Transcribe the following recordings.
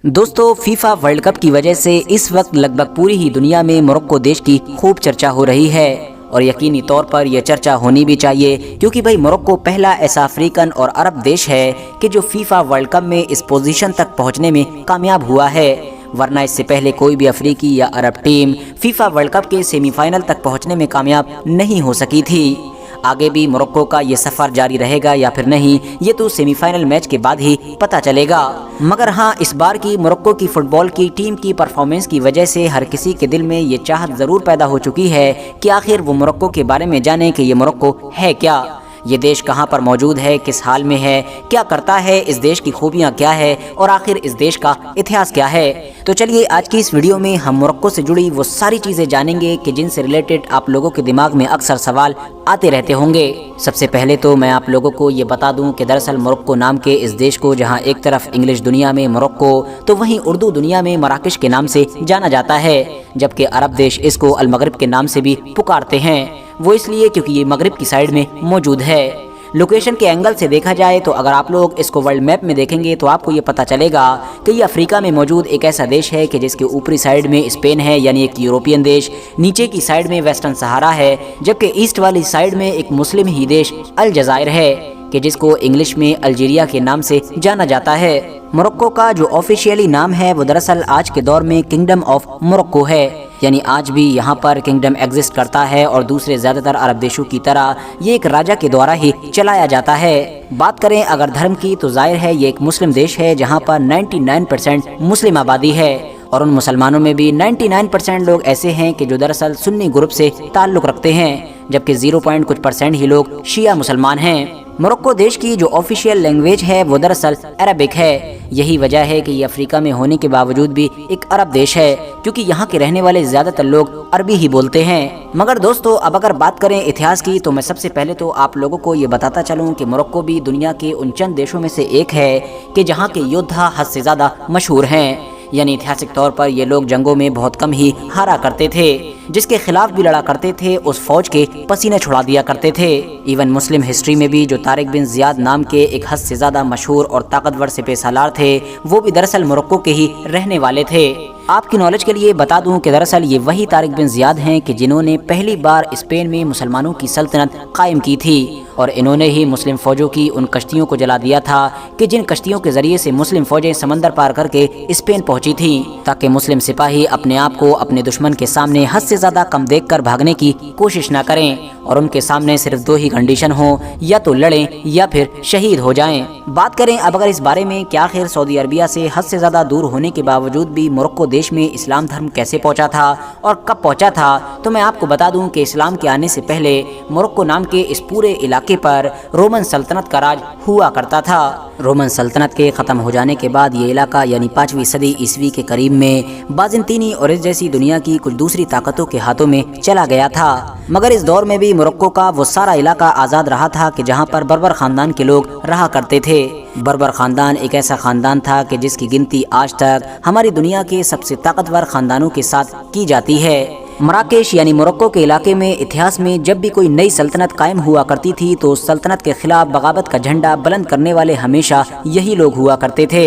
दोस्तों FIFA world cup की वजह से इस वक्त लगभग पूरी ही दुनिया में मोरक्को देश की खूब चर्चा हो रही है और यकीनी तौर पर यह चर्चा होनी भी चाहिए क्योंकि भाई मोरक्को पहला ऐसा अफ्रीकन और अरब देश है कि जो फीफा वर्ल्ड कप में इस पोजीशन तक पहुंचने में कामयाब हुआ है। वरना इससे पहले कोई भी अफ्रीकी या अरब टीम फीफा वर्ल्ड कप के सेमीफाइनल तक पहुंचने में कामयाब नहीं हो सकी थी। आगे भी मोरक्को का ये सफ़र जारी रहेगा या फिर नहीं, ये तो सेमीफाइनल मैच के बाद ही पता चलेगा। मगर हाँ, इस बार की मोरक्को की फुटबॉल की टीम की परफॉर्मेंस की वजह से हर किसी के दिल में ये चाहत ज़रूर पैदा हो चुकी है कि आखिर वो मोरक्को के बारे में जाने कि ये मोरक्को है क्या, ये देश कहाँ पर मौजूद है, किस हाल में है, क्या करता है, इस देश की खूबियाँ क्या है और आखिर इस देश का इतिहास क्या है। तो चलिए आज की इस वीडियो में हम मोरक्को से जुड़ी वो सारी चीज़ें जानेंगे कि जिनसे रिलेटेड आप लोगों के दिमाग में अक्सर सवाल आते रहते होंगे। सबसे पहले तो मैं आप लोगों को ये बता दूं कि दरअसल मोरक्को नाम के इस देश को जहां एक तरफ इंग्लिश दुनिया में मोरक्को तो वहीं उर्दू दुनिया में मराकश के नाम से जाना जाता है, जबकि अरब देश इसको अल मगरिब के नाम से भी पुकारते हैं। वो इसलिए क्योंकि ये मगरिब की साइड में मौजूद है। लोकेशन के एंगल से देखा जाए तो अगर आप लोग इसको वर्ल्ड मैप में देखेंगे तो आपको ये पता चलेगा कि ये अफ्रीका में मौजूद एक ऐसा देश है कि जिसके ऊपरी साइड में स्पेन है यानी एक यूरोपियन देश, नीचे की साइड में वेस्टर्न सहारा है, जबकि ईस्ट वाली साइड में एक मुस्लिम ही देश अल जज़ायर है कि जिसको इंग्लिश में अल्जीरिया के नाम से जाना जाता है। मोरक्को का जो ऑफिशियली नाम है वो दरअसल आज के दौर में किंगडम ऑफ मोरक्को है, यानी आज भी यहाँ पर किंगडम एग्जिस्ट करता है और दूसरे ज़्यादातर अरब देशों की तरह ये एक राजा के द्वारा ही चलाया जाता है। बात करें अगर धर्म की तो जाहिर है ये एक मुस्लिम देश है जहाँ पर 99% मुस्लिम आबादी है और उन मुसलमानों में भी 99% लोग ऐसे हैं कि जो दरअसल सुन्नी ग्रुप से ताल्लुक़ रखते हैं, जबकि 0 कुछ % ही लोग शिया मुसलमान हैं। मोरक्को देश की जो ऑफिशियल लैंग्वेज है वो दरअसल अरबिक है। यही वजह है कि ये अफ्रीका में होने के बावजूद भी एक अरब देश है क्योंकि यहाँ के रहने वाले ज़्यादातर लोग अरबी ही बोलते हैं। मगर दोस्तों अब अगर बात करें इतिहास की तो मैं सबसे पहले तो आप लोगों को ये बताता चलूँ कि मोरक्को भी दुनिया के उन चंद देशों में से एक है कि जहाँ के योद्धा हद से ज़्यादा मशहूर हैं, यानी ऐतिहासिक तौर पर ये लोग जंगों में बहुत कम ही हारा करते थे, जिसके खिलाफ भी लड़ा करते थे उस फौज के पसीने छुड़ा दिया करते थे। इवन मुस्लिम हिस्ट्री में भी जो तारिक बिन ज़ियाद नाम के एक हद से ज़्यादा मशहूर और ताकतवर सिपहसालार थे वो भी दरअसल मोरक्को के ही रहने वाले थे। आपकी नॉलेज के लिए बता दूं कि दरअसल ये वही तारिक बिन ज़ियाद हैं कि जिन्होंने पहली बार स्पेन में मुसलमानों की सल्तनत कायम की थी और इन्होंने ही मुस्लिम फ़ौजों की उन कश्तियों को जला दिया था कि जिन कश्तियों के ज़रिए से मुस्लिम फ़ौजें समंदर पार करके स्पेन पहुंची थी, ताकि मुस्लिम सिपाही अपने आप को अपने दुश्मन के सामने हद से ज़्यादा कम देखकर भागने की कोशिश ना करें और उनके सामने सिर्फ 2 ही कंडीशन हो, या तो लड़ें या फिर शहीद हो जाएं। बात करें अब अगर इस बारे में कि आखिर सऊदी अरबिया से हद से ज़्यादा दूर होने के बावजूद भी मोरक्को देश में इस्लाम धर्म कैसे पहुंचा था और कब पहुंचा था, तो मैं आपको बता दूं कि इस्लाम के आने से पहले मोरक्को नाम के इस पूरे इलाके पर रोमन सल्तनत का राज हुआ करता था। रोमन सल्तनत के ख़त्म हो जाने के बाद ये इलाका यानी 5वीं सदी ईस्वी के करीब में बाज़ंतीनी और इस जैसी दुनिया की कुछ दूसरी ताकतों के हाथों में चला गया था। मगर इस दौर में भी मोरक्को का वो सारा इलाका आज़ाद रहा था कि जहाँ पर बर्बर ख़ानदान के लोग रहा करते थे। बर्बर ख़ानदान एक ऐसा ख़ानदान था कि जिसकी गिनती आज तक हमारी दुनिया के सबसे ताकतवर ख़ानदानों के साथ की जाती है। मराकेश यानी मोरक्को के इलाके में इतिहास में जब भी कोई नई सल्तनत कायम हुआ करती थी तो उस सल्तनत के खिलाफ बगावत का झंडा बुलंद करने वाले हमेशा यही लोग हुआ करते थे,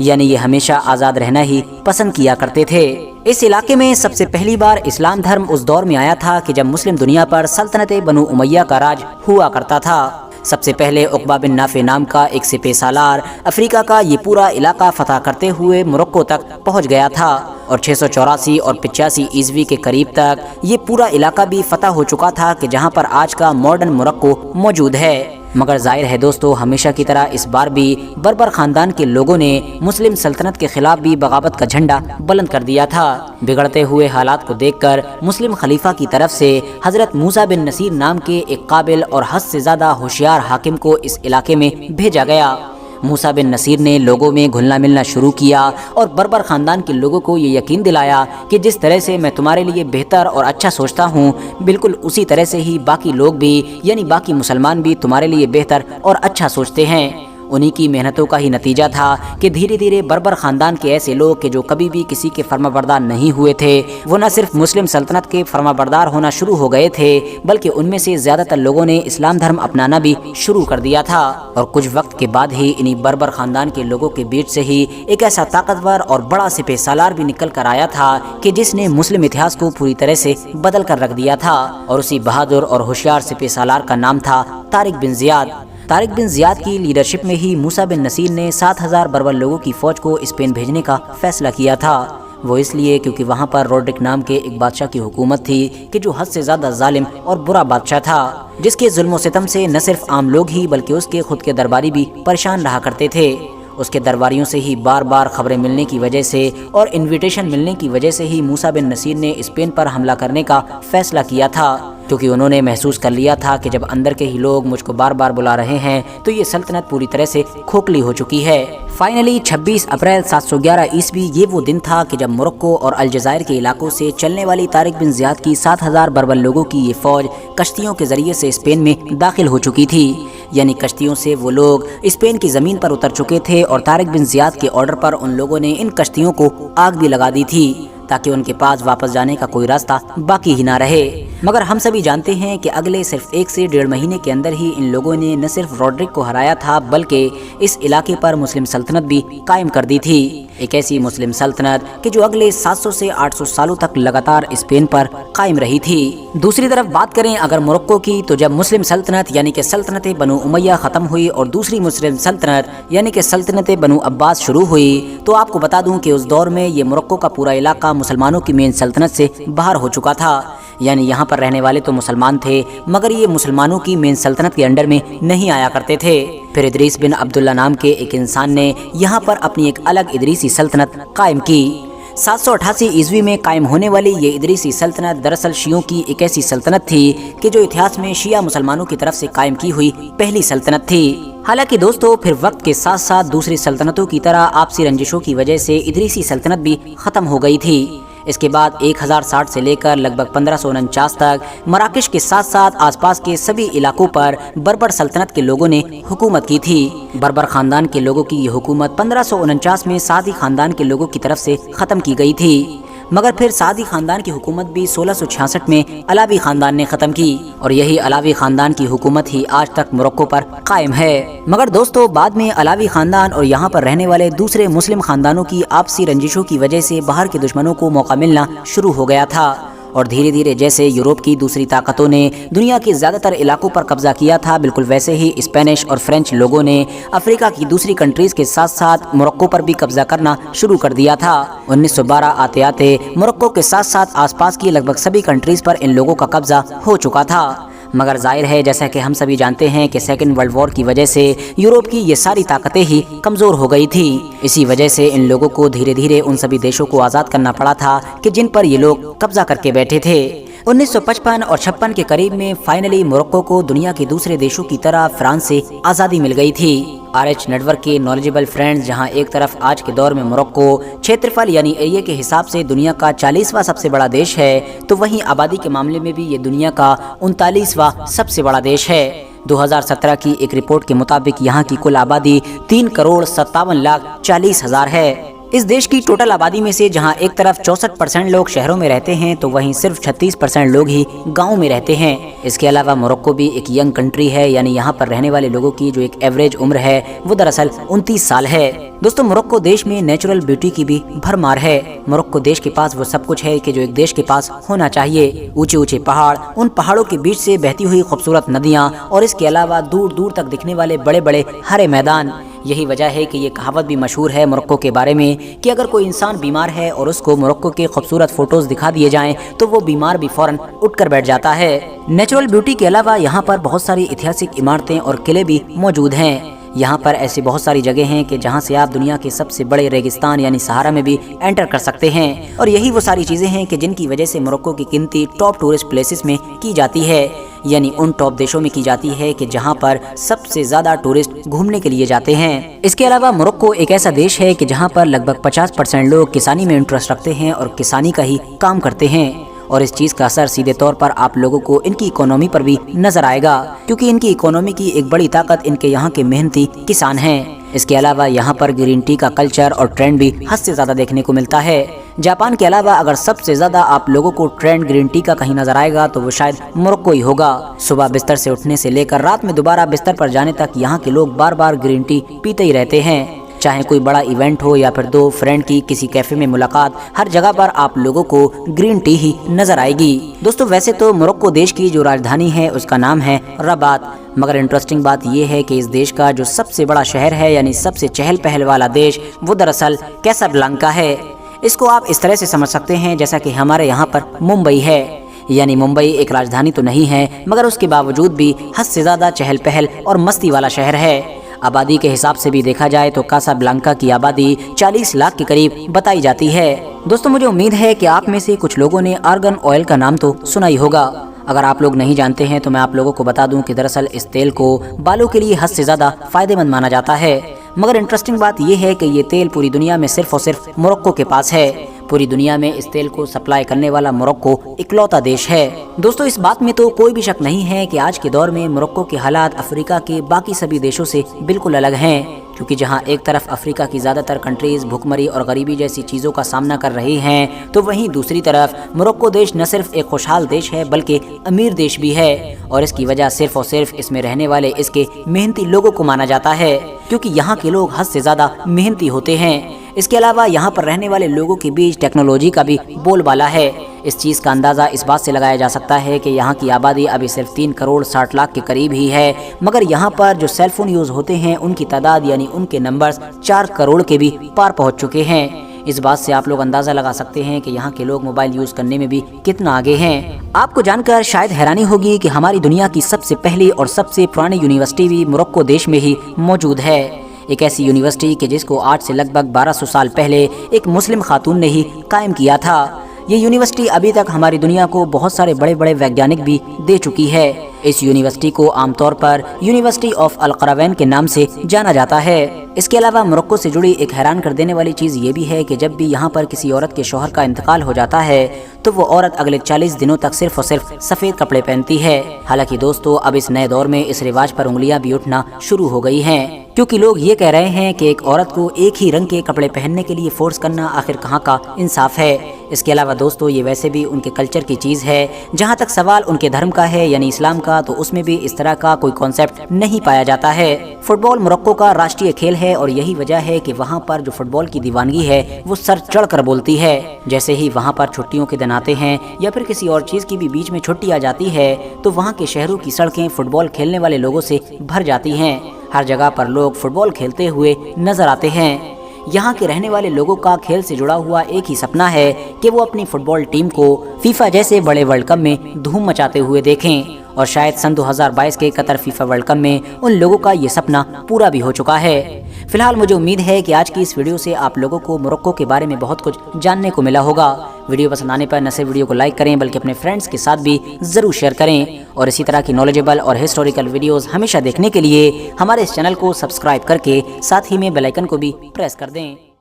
यानी ये हमेशा आज़ाद रहना ही पसंद किया करते थे। इस इलाके में सबसे पहली बार इस्लाम धर्म उस दौर में आया था कि जब मुस्लिम दुनिया पर सल्तनत बनु उमैया का राज हुआ करता था। सबसे पहले उक़बा बिन नाफ़े नाम का एक सिपहसालार अफ्रीका का ये पूरा इलाका फतह करते हुए मोरक्को तक पहुंच गया था और 684 और 85 ईस्वी के करीब तक ये पूरा इलाका भी फतह हो चुका था कि जहां पर आज का मॉडर्न मोरक्को मौजूद है। मगर जाहिर है दोस्तों, हमेशा की तरह इस बार भी बर्बर ख़ानदान के लोगों ने मुस्लिम सल्तनत के खिलाफ भी बगावत का झंडा बुलंद कर दिया था। बिगड़ते हुए हालात को देखकर मुस्लिम खलीफा की तरफ से हज़रत मूसा बिन नसीर नाम के एक काबिल और हद से ज़्यादा होशियार हाकिम को इस इलाके में भेजा गया। मूसा बिन नसीर ने लोगों में घुलना मिलना शुरू किया और बर्बर ख़ानदान के लोगों को ये यकीन दिलाया कि जिस तरह से मैं तुम्हारे लिए बेहतर और अच्छा सोचता हूँ, बिल्कुल उसी तरह से ही बाकी लोग भी यानी बाकी मुसलमान भी तुम्हारे लिए बेहतर और अच्छा सोचते हैं। उन्हीं की मेहनतों का ही नतीजा था कि धीरे धीरे बर्बर खानदान के ऐसे लोग कि जो कभी भी किसी के फरमाबरदार नहीं हुए थे, वो न सिर्फ मुस्लिम सल्तनत के फरमाबरदार होना शुरू हो गए थे, बल्कि उनमें से ज़्यादातर लोगों ने इस्लाम धर्म अपनाना भी शुरू कर दिया था। और कुछ वक्त के बाद ही इन्हीं बर्बर खानदान के लोगों के बीच से ही एक ऐसा ताकतवर और बड़ा सिपह सालार भी निकल कर आया था कि जिसने मुस्लिम इतिहास को पूरी तरह से बदल कर रख दिया था। और उसी बहादुर और होशियार सिपह सालार का नाम था Tariq bin Ziyad. Tariq bin Ziyad की लीडरशिप में ही मूसा बिन नसीर ने 7,000 बर्बर लोगों की फौज को स्पेन भेजने का फैसला किया था। वो इसलिए क्योंकि वहाँ पर रोड्रिक नाम के एक बादशाह की हुकूमत थी कि जो हद से ज़्यादा जालिम और बुरा बादशाह था, जिसके जुल्म सितम से न सिर्फ आम लोग ही बल्कि उसके खुद के दरबारी भी परेशान रहा करते थे। उसके दरबारियों से ही बार बार खबरें मिलने की वजह से और इनविटेशन मिलने की वजह से ही मूसा बिन नसीर ने स्पेन पर हमला करने का फैसला किया था, क्योंकि उन्होंने महसूस कर लिया था कि जब अंदर के ही लोग मुझको बार बार बुला रहे हैं तो ये सल्तनत पूरी तरह से खोखली हो चुकी है। फाइनली 26 अप्रैल 711 ईस्वी ये वो दिन था कि जब मोरक्को और अलजायर के इलाकों से चलने वाली तारिक बिन ज़ियाद की 7,000 बर्बर लोगों की ये फौज कश्तियों के जरिए से स्पेन में दाखिल हो चुकी थी। यानी कश्तियों से वो लोग स्पेन की ज़मीन पर उतर चुके थे और तारिक बिन ज़ियाद के ऑर्डर पर उन लोगों ने इन कश्तियों को आग भी लगा दी थी ताकि उनके पास वापस जाने का कोई रास्ता बाकी ही ना रहे। मगर हम सभी जानते हैं कि अगले सिर्फ 1 से 1.5 महीने के अंदर ही इन लोगों ने न सिर्फ रोड्रिक को हराया था बल्कि इस इलाके पर मुस्लिम सल्तनत भी कायम कर दी थी। एक ऐसी मुस्लिम सल्तनत कि जो अगले 700 से 800 सालों तक लगातार स्पेन पर कायम रही थी। दूसरी तरफ बात करें अगर मोरक्को की, तो जब मुस्लिम सल्तनत यानी कि सल्तनत बनु उमैया ख़त्म हुई और दूसरी मुस्लिम सल्तनत यानी कि सल्तनत बनु अब्बास शुरू हुई, तो आपको बता दूं कि उस दौर में ये मोरक्को का पूरा इलाका मुसलमानों की मेन सल्तनत से बाहर हो चुका था। यानी यहाँ पर रहने वाले तो मुसलमान थे मगर ये मुसलमानों की मेन सल्तनत के अंडर में नहीं आया करते थे। फिर इदरीस बिन अब्दुल्ला नाम के एक इंसान ने यहाँ पर अपनी एक अलग इदरीसी सल्तनत कायम की। 788 ईस्वी में कायम होने वाली ये इदरीसी सल्तनत दरअसल शियों की एक ऐसी सल्तनत थी कि जो इतिहास में शिया मुसलमानों की तरफ से कायम की हुई पहली सल्तनत थी। हालांकि दोस्तों फिर वक्त के साथ साथ दूसरी सल्तनतों की तरह आपसी रंजिशों की वजह से इदरीसी सल्तनत भी खत्म हो गई थी। इसके बाद 1060 से लेकर लगभग 1549 तक मराकश के साथ साथ आसपास के सभी इलाकों पर बर्बर सल्तनत के लोगों ने हुकूमत की थी। बर्बर खानदान के लोगों की ये हुकूमत 1549 में सादी खानदान के लोगों की तरफ से ख़त्म की गई थी। मगर फिर सादी खानदान की हुकूमत भी 1666 में अलावी खानदान ने ख़त्म की और यही अलावी खानदान की हुकूमत ही आज तक मोरक्को पर कायम है। मगर दोस्तों बाद में अलावी खानदान और यहाँ पर रहने वाले दूसरे मुस्लिम खानदानों की आपसी रंजिशों की वजह से बाहर के दुश्मनों को मौका मिलना शुरू हो गया था और धीरे धीरे जैसे यूरोप की दूसरी ताकतों ने दुनिया के ज़्यादातर इलाकों पर कब्जा किया था, बिल्कुल वैसे ही स्पेनिश और फ्रेंच लोगों ने अफ्रीका की दूसरी कंट्रीज़ के साथ साथ मोरक्को पर भी कब्जा करना शुरू कर दिया था। 1912 आते आते मोरक्को के साथ साथ आसपास की लगभग सभी कंट्रीज़ पर इन लोगों का कब्जा हो चुका था। मगर जाहिर है जैसा कि हम सभी जानते हैं कि सेकेंड वर्ल्ड वॉर की वजह से यूरोप की ये सारी ताकतें ही कमज़ोर हो गई थी। इसी वजह से इन लोगों को धीरे धीरे उन सभी देशों को आज़ाद करना पड़ा था कि जिन पर ये लोग कब्जा करके बैठे थे। 1955 और 56 के करीब में फाइनली मोरक्को को दुनिया के दूसरे देशों की तरह फ्रांस से आज़ादी मिल गई थी। RH नेटवर्क के नॉलेजेबल फ्रेंड्स, जहां एक तरफ आज के दौर में मोरक्को क्षेत्रफल यानी एरिया के हिसाब से दुनिया का 40वां सबसे बड़ा देश है, तो वहीं आबादी के मामले में भी ये दुनिया का 39वां सबसे बड़ा देश है। 2017 की एक रिपोर्ट के मुताबिक यहाँ की कुल आबादी 3,57,40,000 है। इस देश की टोटल आबादी में से जहां एक तरफ 64% लोग शहरों में रहते हैं तो वहीं सिर्फ 36% लोग ही गाँव में रहते हैं। इसके अलावा मोरक्को भी एक यंग कंट्री है, यानी यहाँ पर रहने वाले लोगों की जो एक एवरेज उम्र है वो दरअसल 29 साल है। दोस्तों मोरक्को देश में नेचुरल ब्यूटी की भी भरमार है। मोरक्को देश के पास वो सब कुछ है कि जो एक देश के पास होना चाहिए। ऊंचे ऊंचे पहाड़, उन पहाड़ों के बीच से बहती हुई खूबसूरत नदियाँ और इसके अलावा दूर दूर तक दिखने वाले बड़े बड़े हरे मैदान। यही वजह है कि ये कहावत भी मशहूर है मोरक्को के बारे में कि अगर कोई इंसान बीमार है और उसको मोरक्को के खूबसूरत फोटोज दिखा दिए जाएं तो वो बीमार भी फौरन उठकर बैठ जाता है। नेचुरल ब्यूटी के अलावा यहाँ पर बहुत सारी ऐतिहासिक इमारतें और किले भी मौजूद हैं। यहाँ पर ऐसी बहुत सारी जगह हैं कि जहाँ से आप दुनिया के सबसे बड़े रेगिस्तान यानी सहारा में भी एंटर कर सकते हैं और यही वो सारी चीज़ें हैं कि जिनकी वजह से मोरक्को की गिनती टॉप टूरिस्ट प्लेसेस में की जाती है, यानी उन टॉप देशों में की जाती है कि जहाँ पर सबसे ज़्यादा टूरिस्ट घूमने के लिए जाते हैं। इसके अलावा मोरक्को एक ऐसा देश है कि जहाँ पर लगभग 50% लोग किसानी में इंटरेस्ट रखते हैं और किसानी का ही काम करते हैं और इस चीज़ का असर सीधे तौर पर आप लोगों को इनकी इकोनॉमी पर भी नजर आएगा, क्योंकि इनकी इकोनॉमी की एक बड़ी ताकत इनके यहाँ के मेहनती किसान हैं। इसके अलावा यहाँ पर ग्रीन टी का कल्चर और ट्रेंड भी हद से ज़्यादा देखने को मिलता है। जापान के अलावा अगर सबसे ज़्यादा आप लोगों को ट्रेंड ग्रीन टी का कहीं नजर आएगा तो वो शायद मोरक्को ही होगा। सुबह बिस्तर से उठने से लेकर रात में दोबारा बिस्तर पर जाने तक यहाँ के लोग बार बार ग्रीन टी पीते ही रहते हैं। चाहे कोई बड़ा इवेंट हो या फिर दो फ्रेंड की किसी कैफे में मुलाकात, हर जगह पर आप लोगों को ग्रीन टी ही नजर आएगी। दोस्तों, वैसे तो मोरक्को देश की जो राजधानी है उसका नाम है रबात, मगर इंटरेस्टिंग बात यह है कि इस देश का जो सबसे बड़ा शहर है यानी सबसे चहल पहल वाला देश, वो दरअसल कैसाब्लांका है। इसको आप इस तरह से समझ सकते हैं जैसा कि हमारे यहाँ पर मुंबई है, यानी मुंबई एक राजधानी तो नहीं है मगर उसके बावजूद भी हद से ज़्यादा चहल पहल और मस्ती वाला शहर है। आबादी के हिसाब से भी देखा जाए तो कासाब्लांका की आबादी 40 लाख के करीब बताई जाती है। दोस्तों, मुझे उम्मीद है कि आप में से कुछ लोगों ने आर्गन ऑयल का नाम तो सुना ही होगा। अगर आप लोग नहीं जानते हैं तो मैं आप लोगों को बता दूं कि दरअसल इस तेल को बालों के लिए हद से ज़्यादा फायदेमंद माना जाता है। मगर इंटरेस्टिंग बात यह है कि ये तेल पूरी दुनिया में सिर्फ और सिर्फ मोरक्को के पास है। पूरी दुनिया में इस तेल को सप्लाई करने वाला मोरक्को इकलौता देश है। दोस्तों, इस बात में तो कोई भी शक नहीं है कि आज के दौर में मोरक्को के हालात अफ्रीका के बाकी सभी देशों से बिल्कुल अलग हैं, क्योंकि जहां एक तरफ अफ्रीका की ज़्यादातर कंट्रीज भुखमरी और गरीबी जैसी चीज़ों का सामना कर रही हैं, तो वहीं दूसरी तरफ मोरक्को देश न सिर्फ एक खुशहाल देश है बल्कि अमीर देश भी है। और इसकी वजह सिर्फ और सिर्फ इसमें रहने वाले इसके मेहनती लोगों को माना जाता है, क्योंकि यहाँ के लोग हद से ज़्यादा मेहनती होते हैं। इसके अलावा यहाँ पर रहने वाले लोगों के बीच टेक्नोलॉजी का भी बोलबाला है। इस चीज़ का अंदाज़ा इस बात से लगाया जा सकता है कि यहाँ की आबादी अभी सिर्फ 3 करोड़ 60 लाख के करीब ही है, मगर यहाँ पर जो सेल फोन यूज़ होते हैं उनकी तादाद यानी उनके नंबर्स 4 करोड़ के भी पार पहुँच चुके हैं। इस बात से आप लोग अंदाज़ा लगा सकते हैं कि यहाँ के लोग मोबाइल यूज़ करने में भी कितना आगे हैं। आपको जानकर शायद हैरानी होगी कि हमारी दुनिया की सबसे पहली और सबसे पुरानी यूनिवर्सिटी भी मोरक्को देश में ही मौजूद है। एक ऐसी यूनिवर्सिटी कि जिसको आज से लगभग 1200 साल पहले एक मुस्लिम खातून ने ही कायम किया था। ये यूनिवर्सिटी अभी तक हमारी दुनिया को बहुत सारे बड़े बड़े वैज्ञानिक भी दे चुकी है। इस यूनिवर्सिटी को आमतौर पर यूनिवर्सिटी ऑफ अल क़रवैन के नाम से जाना जाता है। इसके अलावा मोरक्को से जुड़ी एक हैरान कर देने वाली चीज़ ये भी है कि जब भी यहाँ पर किसी औरत के शौहर का इंतकाल हो जाता है तो वो औरत अगले 40 दिनों तक सिर्फ और सिर्फ सफ़ेद कपड़े पहनती है। हालांकि दोस्तों, अब इस नए दौर में इस रिवाज पर उंगलियां भी उठना शुरू हो गई हैं, क्योंकि लोग ये कह रहे हैं कि एक औरत को एक ही रंग के कपड़े पहनने के लिए फोर्स करना आखिर कहाँ का इंसाफ है। इसके अलावा दोस्तों, ये वैसे भी उनके कल्चर की चीज़ है। जहाँ तक सवाल उनके धर्म का है यानी इस्लाम का, तो उसमें भी इस तरह का कोई कॉन्सेप्ट नहीं पाया जाता है। फुटबॉल मोरक्को का राष्ट्रीय खेल है और यही वजह है कि वहाँ पर जो फुटबॉल की दीवानगी है वो सर चढ़ कर बोलती है। जैसे ही वहाँ पर छुट्टियों के दिन आते हैं या फिर किसी और चीज़ की भी बीच में छुट्टी आ जाती है तो वहाँ के शहरों की सड़कें फुटबॉल खेलने वाले लोगों से भर जाती हैं। हर जगह पर लोग फुटबॉल खेलते हुए नजर आते हैं। यहाँ के रहने वाले लोगों का खेल से जुड़ा हुआ एक ही सपना है कि वो अपनी फुटबॉल टीम को फीफा जैसे बड़े वर्ल्ड कप में धूम मचाते हुए देखें, और शायद सन 2022 के कतर फीफा वर्ल्ड कप में उन लोगों का ये सपना पूरा भी हो चुका है। फिलहाल मुझे उम्मीद है कि आज की इस वीडियो से आप लोगों को मोरक्को के बारे में बहुत कुछ जानने को मिला होगा। वीडियो पसंद आने पर न सिर्फ वीडियो को लाइक करें बल्कि अपने फ्रेंड्स के साथ भी ज़रूर शेयर करें, और इसी तरह की नॉलेजेबल और हिस्टोरिकल वीडियोस हमेशा देखने के लिए हमारे इस चैनल को सब्सक्राइब करके साथ ही में बेल आइकन को भी प्रेस कर दें।